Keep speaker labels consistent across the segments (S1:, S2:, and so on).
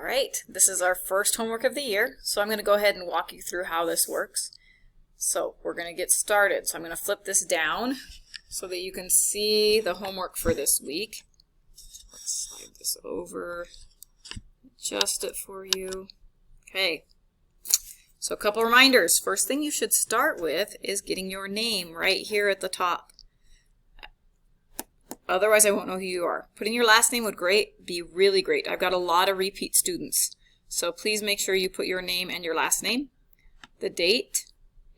S1: right, this is our first homework of the year, so I'm going to go ahead and walk you through how this works. So we're going to get started. So I'm going to flip this down so that you can see the homework for this week. Let's slide this over, adjust it for you. Okay, so a couple reminders. First thing you should start with is getting your name right here at the top. Otherwise, I won't know who you are. Putting your last name would be really great. I've got a lot of repeat students, so please make sure you put your name and your last name. The date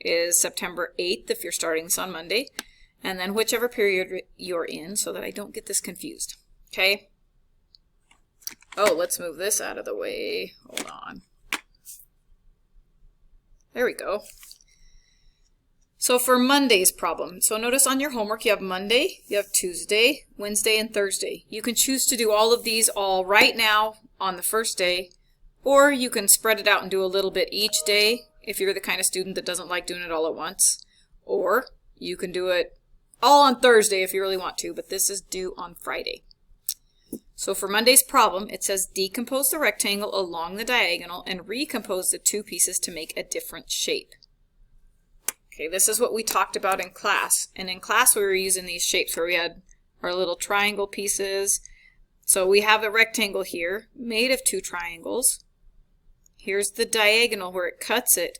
S1: is September 8th if you're starting this on Monday, and then whichever period you're in so that I don't get this confused. Okay? Oh, let's move this out of the way. Hold on. There we go. So for Monday's problem, so notice on your homework you have Monday, you have Tuesday, Wednesday, and Thursday. You can choose to do all of these all right now on the first day, or you can spread it out and do a little bit each day if you're the kind of student that doesn't like doing it all at once. Or you can do it all on Thursday if you really want to, but this is due on Friday. So for Monday's problem, it says decompose the rectangle along the diagonal and recompose the two pieces to make a different shape. Okay, this is what we talked about in class. And in class we were using these shapes where we had our little triangle pieces. So we have a rectangle here made of two triangles. Here's the diagonal where it cuts it,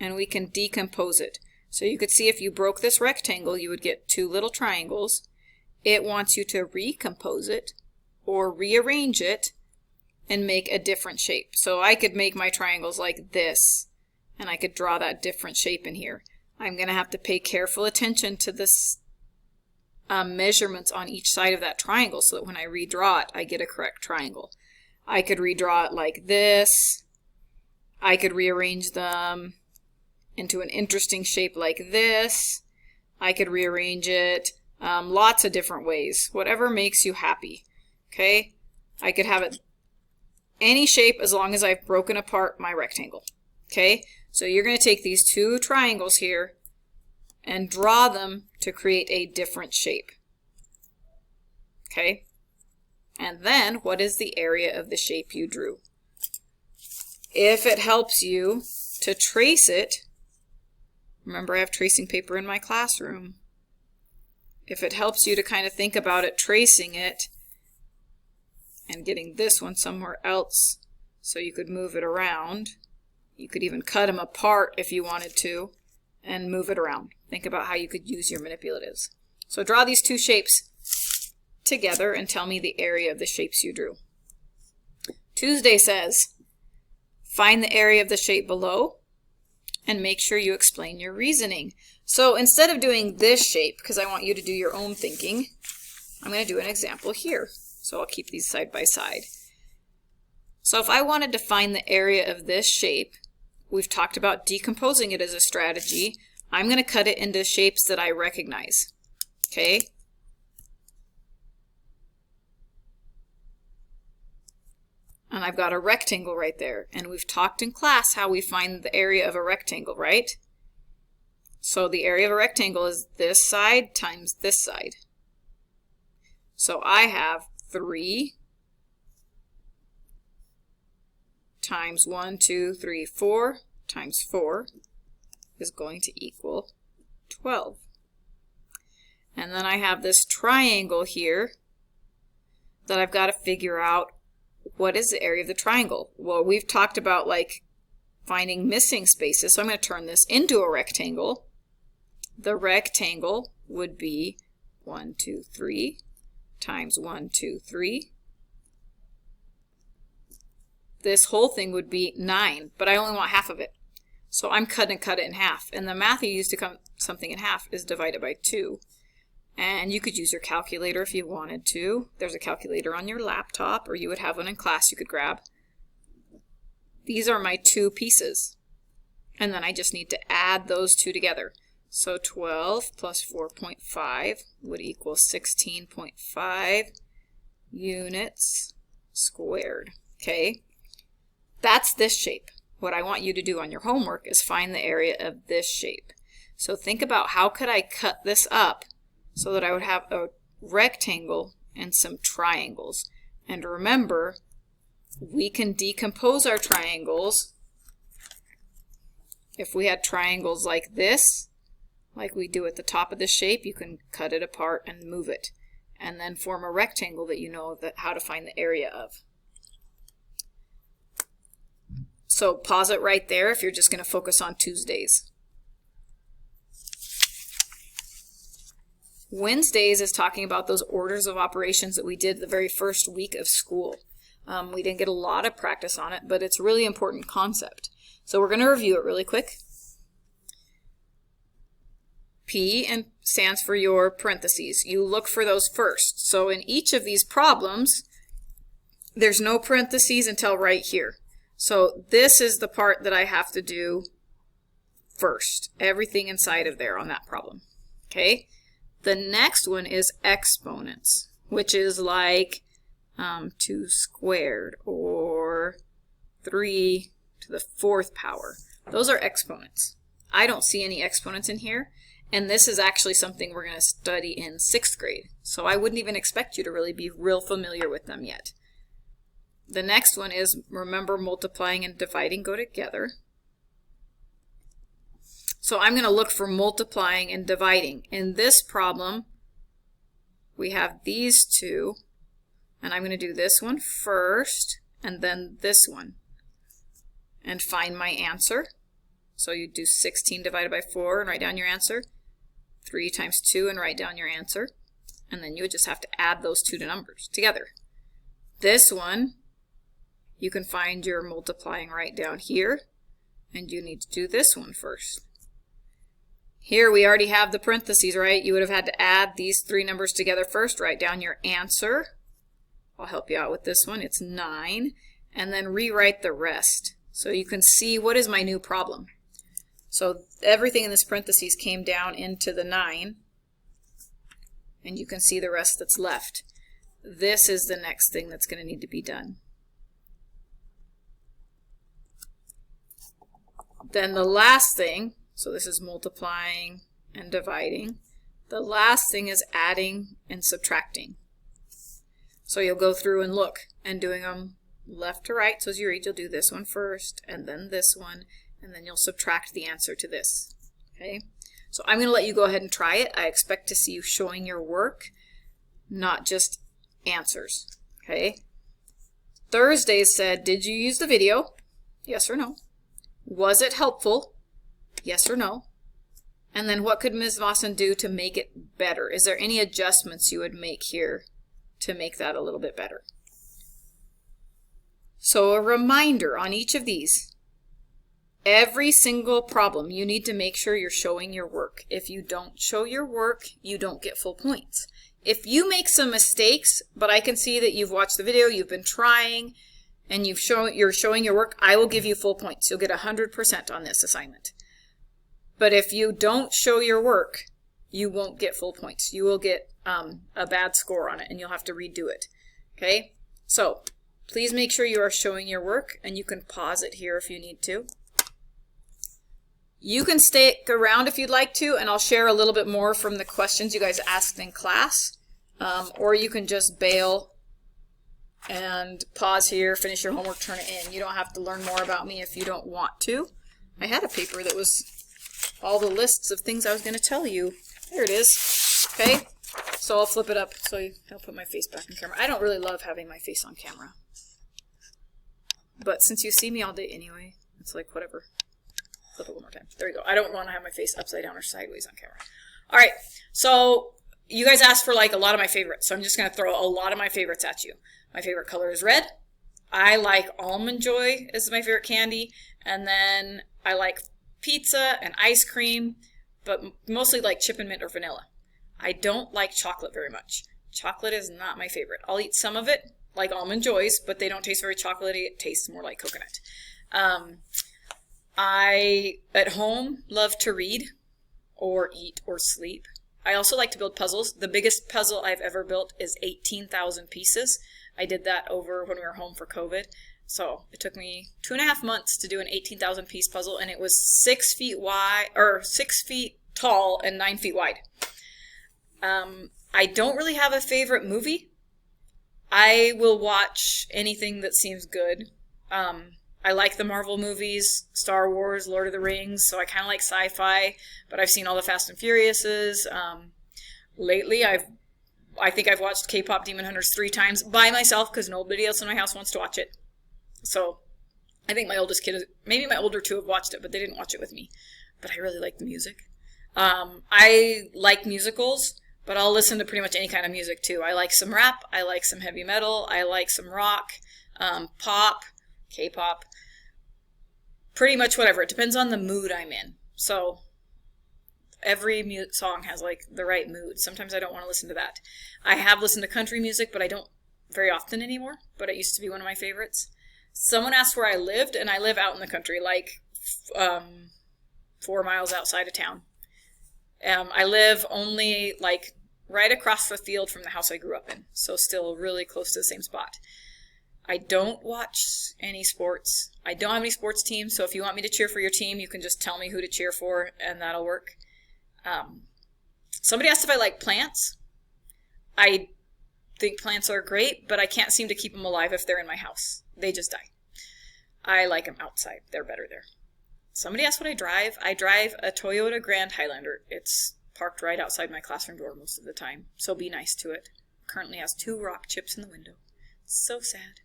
S1: and we can decompose it. So you could see if you broke this rectangle, you would get two little triangles. It wants you to recompose it or rearrange it and make a different shape. So I could make my triangles like this, and I could draw that different shape in here. I'm going to have to pay careful attention to this measurements on each side of that triangle so that when I redraw it, I get a correct triangle. I could redraw it like this. I could rearrange them into an interesting shape like this. I could rearrange it lots of different ways, whatever makes you happy. Okay? I could have it any shape as long as I've broken apart my rectangle. Okay? So you're going to take these two triangles here and draw them to create a different shape. Okay? And then, what is the area of the shape you drew? If it helps you to trace it, remember I have tracing paper in my classroom. If it helps you to kind of think about it, tracing it, and getting this one somewhere else so you could move it around. You could even cut them apart if you wanted to and move it around. Think about how you could use your manipulatives. So draw these two shapes together and tell me the area of the shapes you drew. Tuesday says, find the area of the shape below and make sure you explain your reasoning. So instead of doing this shape, because I want you to do your own thinking, I'm going to do an example here. So I'll keep these side by side. So if I wanted to find the area of this shape, we've talked about decomposing it as a strategy. I'm going to cut it into shapes that I recognize. Okay? And I've got a rectangle right there. And we've talked in class how we find the area of a rectangle, right? So the area of a rectangle is this side times this side. So I have 3 times 1, 2, 3, 4 times 4 is going to equal 12. And then I have this triangle here that I've got to figure out what is the area of the triangle. Well, we've talked about like finding missing spaces, so I'm going to turn this into a rectangle. The rectangle would be 1, 2, 3 times 1, 2, 3. This whole thing would be 9, but I only want half of it. So I'm cut it in half. And the math you use to cut something in half is divided by 2. And you could use your calculator if you wanted to. There's a calculator on your laptop, or you would have one in class you could grab. These are my two pieces. And then I just need to add those two together. So 12 plus 4.5 would equal 16.5 units squared. Okay? That's this shape. What I want you to do on your homework is find the area of this shape. So think about how could I cut this up so that I would have a rectangle and some triangles. And remember, we can decompose our triangles. If we had triangles like this, like we do at the top of the shape, you can cut it apart and move it, and then form a rectangle that you know how to find the area of. So pause it right there if you're just going to focus on Tuesdays. Wednesdays is talking about those orders of operations that we did the very first week of school. We didn't get a lot of practice on it, but it's a really important concept. So we're going to review it really quick. P stands for your parentheses. You look for those first. So in each of these problems, there's no parentheses until right here. So this is the part that I have to do first. Everything inside of there on that problem. Okay? The next one is exponents, which is like 2 squared or 3 to the 4th power. Those are exponents. I don't see any exponents in here, and this is actually something we're going to study in 6th grade. So I wouldn't even expect you to really be real familiar with them yet. The next one is, remember, multiplying and dividing go together. So I'm going to look for multiplying and dividing. In this problem, we have these two, and I'm going to do this one first, and then this one, and find my answer. So you do 16 divided by 4 and write down your answer, 3 times 2 and write down your answer, and then you would just have to add those two numbers together. This one, you can find your multiplying right down here, and you need to do this one first. Here we already have the parentheses, right? You would have had to add these 3 numbers together first, write down your answer. I'll help you out with this one. It's 9, and then rewrite the rest. So you can see what is my new problem. So everything in this parentheses came down into the 9, and you can see the rest that's left. This is the next thing that's going to need to be done. Then the last thing, so this is multiplying and dividing. The last thing is adding and subtracting. So you'll go through and look and doing them left to right. So as you read, you'll do this one first and then this one, and then you'll subtract the answer to this. Okay? So I'm going to let you go ahead and try it. I expect to see you showing your work, not just answers. Okay? Thursday said, did you use the video? Yes or no? Was it helpful? Yes or no? And then what could Ms. Maasen do to make it better? Is there any adjustments you would make here to make that a little bit better? So a reminder on each of these. Every single problem, you need to make sure you're showing your work. If you don't show your work, you don't get full points. If you make some mistakes, but I can see that you've watched the video, you've been trying, and you're showing your work, I will give you full points. You'll get 100% on this assignment. But if you don't show your work, you won't get full points. You will get a bad score on it, and you'll have to redo it. Okay? So please make sure you are showing your work, and you can pause it here if you need to. You can stick around if you'd like to, and I'll share a little bit more from the questions you guys asked in class. Or you can just bail and pause here, finish your homework, turn it in. You don't have to learn more about me if you don't want to. I had a paper that was all the lists of things I was going to tell you. There it is. Okay, so I'll flip it up so I'll put my face back on camera. I don't really love having my face on camera, but since you see me all day anyway, it's like whatever. Flip it one more time. There we go. I don't want to have my face upside down or sideways on camera. All right, so you guys asked for like a lot of my favorites, so I'm just going to throw a lot of my favorites at you. My favorite color is red. I like Almond Joy as my favorite candy, and then I like pizza and ice cream, but mostly like chip and mint or vanilla. I don't like chocolate very much. Chocolate is not my favorite. I'll eat some of it, like Almond Joys, but they don't taste very chocolatey. It tastes more like coconut. I, at home, love to read or eat or sleep. I also like to build puzzles. The biggest puzzle I've ever built is 18,000 pieces. I did that over when we were home for COVID. So it took me 2.5 months to do an 18,000 piece puzzle, and it was 6 feet wide, or 6 feet tall and 9 feet wide. I don't really have a favorite movie. I will watch anything that seems good. I like the Marvel movies, Star Wars, Lord of the Rings, so I kind of like sci-fi, but I've seen all the Fast and Furiouses. Lately, I think I've watched K-Pop Demon Hunters 3 times by myself because nobody else in my house wants to watch it. So I think my oldest kid, maybe my older two have watched it, but they didn't watch it with me. But I really like the music. I like musicals, but I'll listen to pretty much any kind of music too. I like some rap, I like some heavy metal, I like some rock, pop, K-pop, pretty much whatever. It depends on the mood I'm in. So every song has like the right mood. Sometimes I don't want to listen to that. I have listened to country music, but I don't very often anymore, but it used to be one of my favorites. Someone asked where I lived, and I live out in the country, like 4 miles outside of town. I live only like right across the field from the house I grew up in, so still really close to the same spot. I don't watch any sports. I don't have any sports teams, so if you want me to cheer for your team, you can just tell me who to cheer for, and that'll work. Somebody asked if I like plants. I think plants are great, but I can't seem to keep them alive if they're in my house. They just die. I like them outside. They're better there. Somebody asked what I drive. I drive a Toyota Grand Highlander. It's parked right outside my classroom door most of the time, so be nice to it. Currently has 2 rock chips in the window. So sad.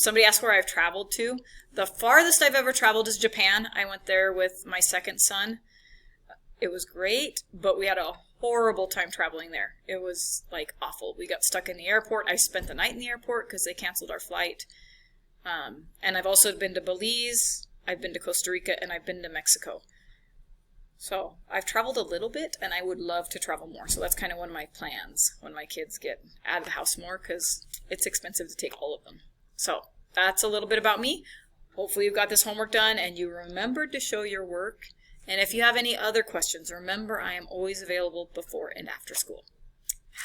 S1: Somebody asked where I've traveled to. The farthest I've ever traveled is Japan. I went there with my second son. It was great, but we had a horrible time traveling there. It was like awful. We got stuck in the airport. I spent the night in the airport because they canceled our flight. And I've also been to Belize, I've been to Costa Rica, and I've been to Mexico. So I've traveled a little bit, and I would love to travel more. So that's kind of one of my plans when my kids get out of the house more, because it's expensive to take all of them. So that's a little bit about me. Hopefully you've got this homework done and you remembered to show your work. And if you have any other questions, remember I am always available before and after school.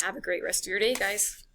S1: Have a great rest of your day, guys.